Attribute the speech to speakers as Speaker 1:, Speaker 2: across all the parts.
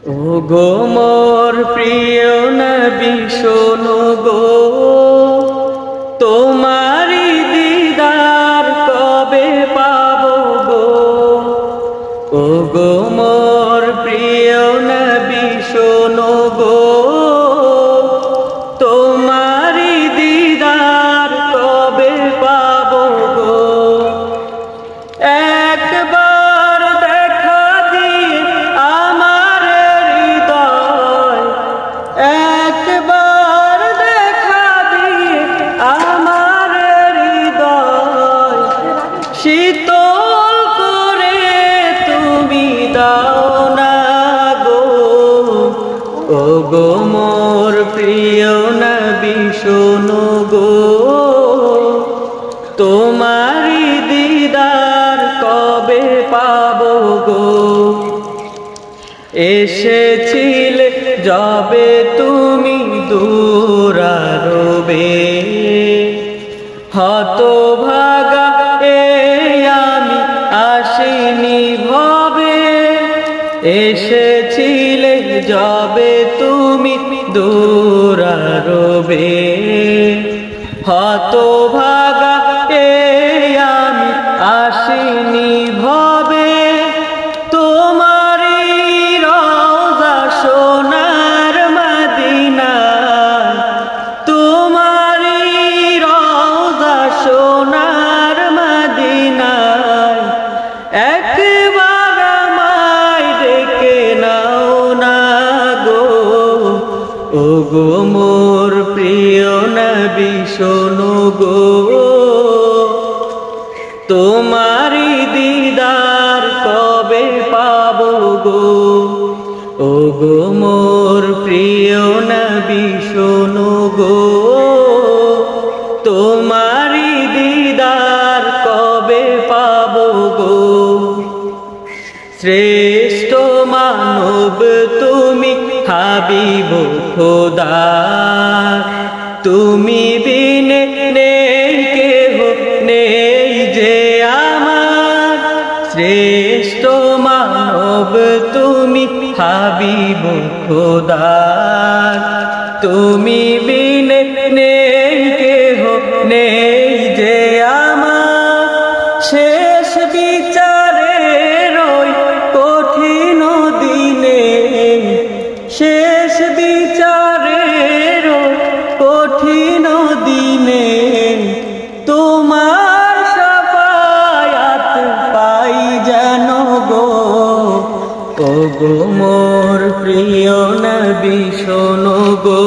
Speaker 1: ও গো মোর প্রিয় নবী শোনো গো, তোমারি দিদার কবে পাবো গো। ও গো মোর প্রিয় নবী শোনো গো, তোমারি দিদার কবে পাবো গো। একবার দেখা দিয়ে আমার হৃদয়, একবার দেখা দিয়ে আমার হৃদয় শীতল করে তুমি দাও না গো। ও গো মোর প্রিয় নবী শোনো গো, তোমারি দিদার কবে পাবো গো। এসেছিলে যবে তুমি দূরারবে, হতভাগা আমি আসিনি ভবে। এসেছিলে যবে তুমি দূরারবে, হতভাগা আমি আসিনি ভবে। তোমারি রওজা সোনার মদিনা, তোমারি রওজা সোনার মদিনা, একবার আমায় ডেকে নাও না গো। ও গো মোর প্রিয় নবী শোনো গো, তোমারি দিদার কবে পাবো গো। ও গো মোর প্রিয় নবী শোনো গো, তোমারি দিদার কবে পাবো গো। শ্রেষ্ঠ মানব তুমি হাবিব খোদা, তুমি বিনে নেই কেহ নেই যে আমার। শ্রেষ্ঠ মানব তুমি হাবিব খোদা, তুমি বিনে নেই কেহ নেই যে আমার। শেষ বিচারের ওই কঠিন দিনে, শেষ বিচারের কঠিন দিনে, তোমার শাফায়াত পাই যেন গো। ও গো মোর প্রিয় নবী শোনো গো,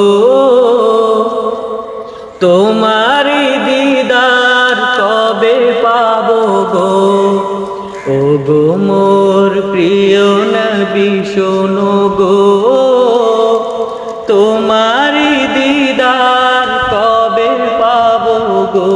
Speaker 1: তোমারি দিদার কবে পাবো গো। ও গো মোর প্রিয় নবী শোনো গো, তোমারি দিদার কবে পাবো গো।